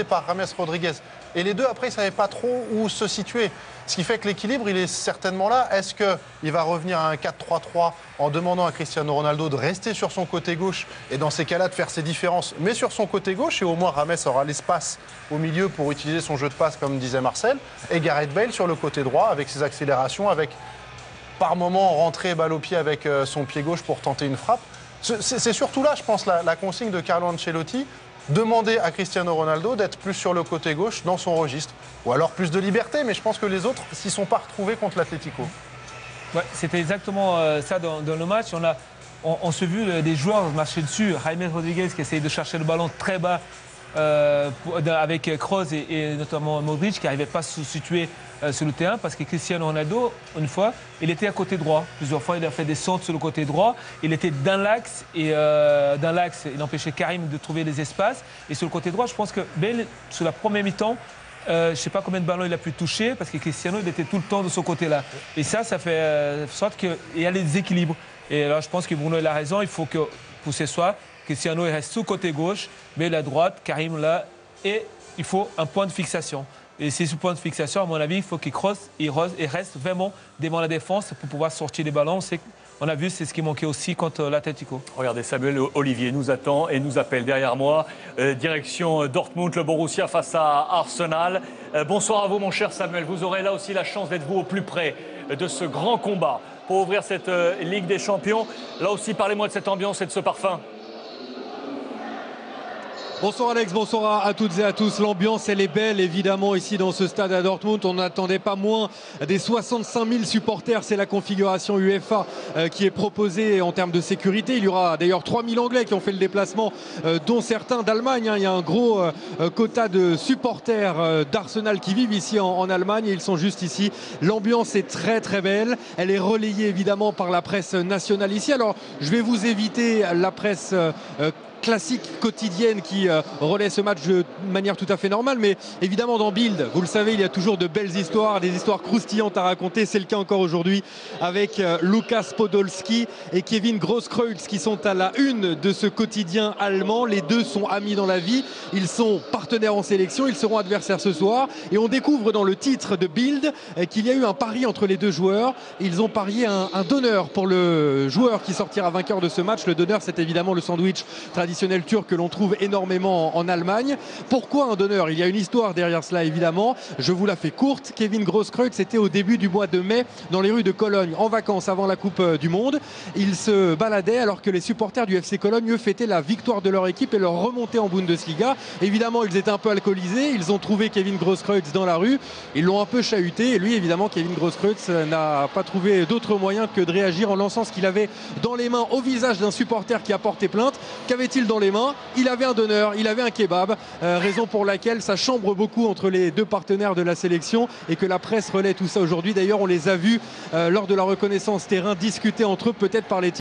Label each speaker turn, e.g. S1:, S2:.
S1: utilisé par James Rodriguez. Et les deux, après, ils ne savaient pas trop où se situer. Ce qui fait que l'équilibre, il est certainement là. Est-ce qu'il va revenir à un 4-3-3 en demandant à Cristiano Ronaldo de rester sur son côté gauche et dans ces cas-là de faire ses différences, mais sur son côté gauche, et au moins James aura l'espace au milieu pour utiliser son jeu de passe, comme disait Marcel, et Gareth Bale sur le côté droit avec ses accélérations, avec par moment rentrer balle au pied avec son pied gauche pour tenter une frappe. C'est surtout là, je pense, la consigne de Carlo Ancelotti. Demander à Cristiano Ronaldo d'être plus sur le côté gauche dans son registre. Ou alors plus de liberté, mais je pense que les autres s'y sont pas retrouvés contre l'Atlético.
S2: Ouais, c'était exactement ça dans le match. On s'est vu des joueurs marcher dessus. Jaime Rodriguez qui essayait de chercher le ballon très bas avec Kroos et notamment Modric qui n'arrivait pas à se situer sur le terrain parce que Cristiano Ronaldo, une fois, il était à côté droit. Plusieurs fois, il a fait des centres sur le côté droit. Il était dans l'axe et il empêchait Karim de trouver des espaces. Et sur le côté droit, je pense que Bale, sur la première mi-temps, je ne sais pas combien de ballons il a pu toucher parce que Cristiano, il était tout le temps de ce côté-là. Et ça fait sorte qu'il y a des déséquilibres. Et là, je pense que Bruno a raison. Il faut que pour ce soir, Cristiano il reste sous côté gauche, Bale à droite, Karim là. Et il faut un point de fixation. Et c'est ce point de fixation, à mon avis, il faut qu'il crosse et reste vraiment devant la défense pour pouvoir sortir les ballons. On a vu, c'est ce qui manquait aussi contre l'Atlético.
S3: Regardez, Samuel Olivier nous attend et nous appelle derrière moi. Direction Dortmund, le Borussia face à Arsenal. Bonsoir à vous, mon cher Samuel. Vous aurez là aussi la chance d'être vous au plus près de ce grand combat pour ouvrir cette Ligue des Champions. Là aussi, parlez-moi de cette ambiance et de ce parfum.
S4: Bonsoir Alex, bonsoir à toutes et à tous. L'ambiance, elle est belle évidemment ici dans ce stade à Dortmund. On n'attendait pas moins des 65 000 supporters. C'est la configuration UEFA qui est proposée en termes de sécurité. Il y aura d'ailleurs 3 000 Anglais qui ont fait le déplacement, dont certains d'Allemagne. Il y a un gros quota de supporters d'Arsenal qui vivent ici en Allemagne et ils sont juste ici. L'ambiance est très très belle. Elle est relayée évidemment par la presse nationale ici. Alors je vais vous éviter la presse classique quotidienne qui relaie ce match de manière tout à fait normale, mais évidemment dans Bild, vous le savez, il y a toujours de belles histoires, des histoires croustillantes à raconter. C'est le cas encore aujourd'hui avec Lukas Podolski et Kevin Grosskreutz qui sont à la une de ce quotidien allemand. Les deux sont amis dans la vie, ils sont partenaires en sélection, ils seront adversaires ce soir et on découvre dans le titre de Bild qu'il y a eu un pari entre les deux joueurs. Ils ont parié un donneur pour le joueur qui sortira vainqueur de ce match. Le donneur, c'est évidemment le sandwich traditionnel turc que l'on trouve énormément en Allemagne. Pourquoi un donneur? Il y a une histoire derrière cela évidemment. Je vous la fais courte. Kevin Grosskreutz était au début du mois de mai dans les rues de Cologne en vacances avant la Coupe du Monde. Il se baladait alors que les supporters du FC Cologne eux fêtaient la victoire de leur équipe et leur remontée en Bundesliga. Évidemment, ils étaient un peu alcoolisés. Ils ont trouvé Kevin Grosskreutz dans la rue. Ils l'ont un peu chahuté et lui évidemment Kevin Grosskreutz n'a pas trouvé d'autre moyen que de réagir en lançant ce qu'il avait dans les mains au visage d'un supporter qui a porté plainte. Qu'avait-il dans les mains? Il avait un donneur, il avait un kebab, raison pour laquelle ça chambre beaucoup entre les deux partenaires de la sélection et que la presse relaie tout ça aujourd'hui. D'ailleurs, on les a vus lors de la reconnaissance terrain discuter entre eux, peut-être par les